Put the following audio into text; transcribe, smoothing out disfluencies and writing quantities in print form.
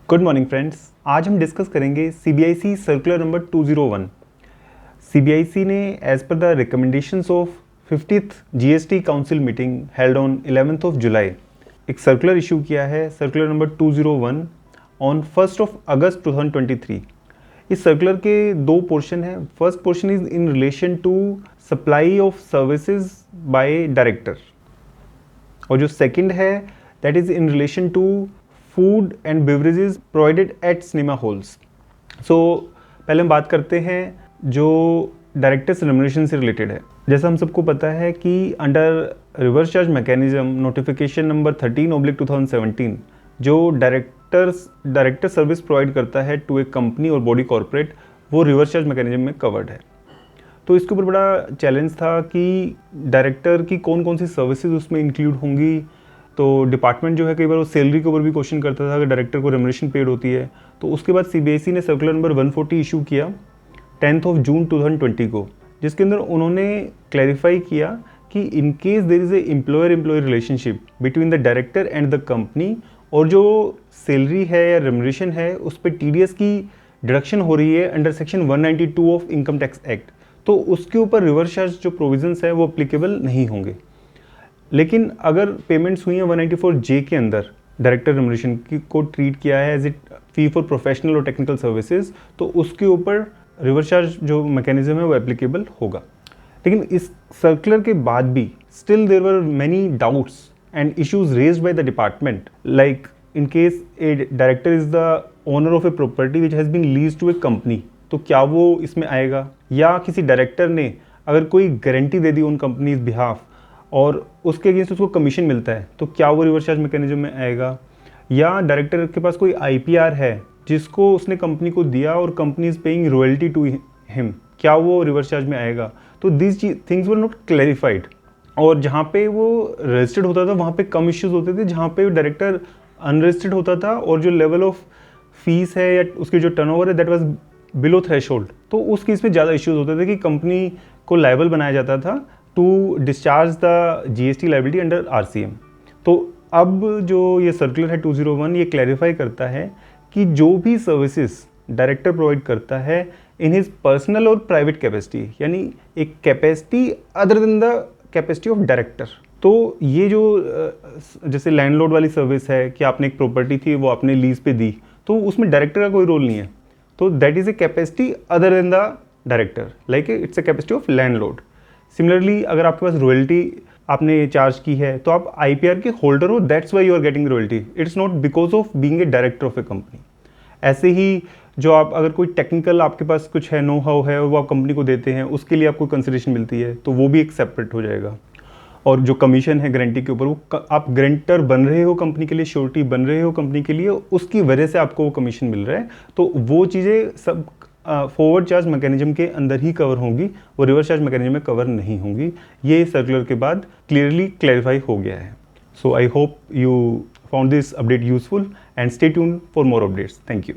Good morning friends, आज हम discuss करेंगे सीबीआईसी सर्कुलर नंबर 201। सीबीआईसी ने as per the recommendations of 50th GST council meeting held on 11th of July एक circular issue किया है, circular number 201 on 1st of August 2023। इस circular के दो पोर्शन हैं। First portion is in relation to supply of services by director और जो second है that is in relation to food and beverages provided at cinema halls. सो पहले हम बात करते हैं जो डायरेक्टर्स रेम्युनरेशन से रिलेटेड है। जैसा हम सबको पता है कि under reverse charge mechanism notification number 13/2017 जो डायरेक्टर सर्विस प्रोवाइड करता है टू ए कंपनी और बॉडी कॉर्पोरेट, वो रिवर्स चार्ज मैकेनिज्म में कवर्ड है। तो इसके ऊपर बड़ा चैलेंज था कि डायरेक्टर की कौन कौन सी सर्विसेज उसमें इंक्लूड होंगी। तो डिपार्टमेंट जो है कई बार वो सैलरी के ऊपर भी क्वेश्चन करता था अगर डायरेक्टर को रेम्युनरेशन पेड होती है। तो उसके बाद सीबीआईसी ने सर्कुलर नंबर 140 इशू किया 10th ऑफ जून 2020 को, जिसके अंदर उन्होंने क्लैरिफाई किया कि in case there is a employer employee relationship between the director and the company और जो सैलरी है या रेम्युनरेशन है उस पर टीडीएस की डिडक्शन हो रही है under section 192 of income tax act, तो उसके ऊपर रिवर्स चार्ज जो प्रोविजंस है वो अप्लीकेबल नहीं होंगे। लेकिन अगर पेमेंट्स हुई हैं 194J के अंदर डायरेक्टर रेम्युनरेशन की को ट्रीट किया है as it fee for professional और टेक्निकल सर्विसेज, तो उसके ऊपर रिवर्स चार्ज जो मैकेनिज्म है वो एप्लीकेबल होगा। लेकिन इस सर्कुलर के बाद भी still there were many doubts and issues raised by the department, like in case a director is the owner of a property which has been lease to a company, तो क्या वो इसमें आएगा? या किसी डायरेक्टर ने अगर कोई गारंटी दे दी उन कंपनीज बिहाफ और उसके अगेंस्ट उसको कमीशन मिलता है, तो क्या वो रिवर्स चार्ज मैकेनिज्म में आएगा? या डायरेक्टर के पास कोई आईपीआर है जिसको उसने कंपनी को दिया और company is paying royalty to him, क्या वो रिवर्स चार्ज में आएगा? तो this things were not clarified. और जहाँ पे वो रजिस्टर्ड होता था वहाँ पे कम इश्यूज होते थे, जहाँ पे डायरेक्टर अनरजिस्टर्ड होता था और जो लेवल ऑफ फीस है या उसकी जो टर्नओवर है दैट वाज बिलो थ्रेशोल्ड, तो उस केस में ज़्यादा इश्यूज होते थे कि कंपनी को लायबल बनाया जाता था to discharge the GST liability under RCM. तो अब जो ये सर्कुलर है 201 ये क्लैरिफाई करता है कि जो भी सर्विसेज डायरेक्टर प्रोवाइड करता है इन हिज पर्सनल और प्राइवेट कैपेसिटी, यानी एक capacity other than the capacity of director. तो ये जो जैसे लैंडलॉर्ड वाली सर्विस है कि आपने एक प्रॉपर्टी थी वो आपने लीज पे दी, तो उसमें डायरेक्टर का कोई रोल नहीं है, तो that is a capacity other than the director, like it's a capacity of landlord. Similarly अगर आपके पास रॉयल्टी आपने चार्ज की है तो आप आईपीआर के होल्डर हो, that's why you are getting royalty, it's not because of being a director of a company. ऐसे ही जो आप अगर कोई टेक्निकल आपके पास कुछ है, नो हाउ है, वो आप कंपनी को देते हैं, उसके लिए आपको कंसिडरेशन मिलती है, तो वो भी एक सेपरेट हो जाएगा। और जो कमीशन है गारंटी के ऊपर, वो आप गारंटर बन रहे हो कंपनी के लिए, श्योरिटी बन रहे हो कंपनी के लिए, उसकी वजह से आपको वो कमीशन मिल रहा है, तो वो चीज़ें सब फॉरवर्ड चार्ज मैकेनिज्म के अंदर ही कवर होंगी, वो रिवर्स चार्ज मैकेनिज्म में कवर नहीं होंगी। ये सर्कुलर के बाद क्लियरली क्लैरिफाई हो गया है। So I hope you found this update useful and stay tuned for more updates. Thank you.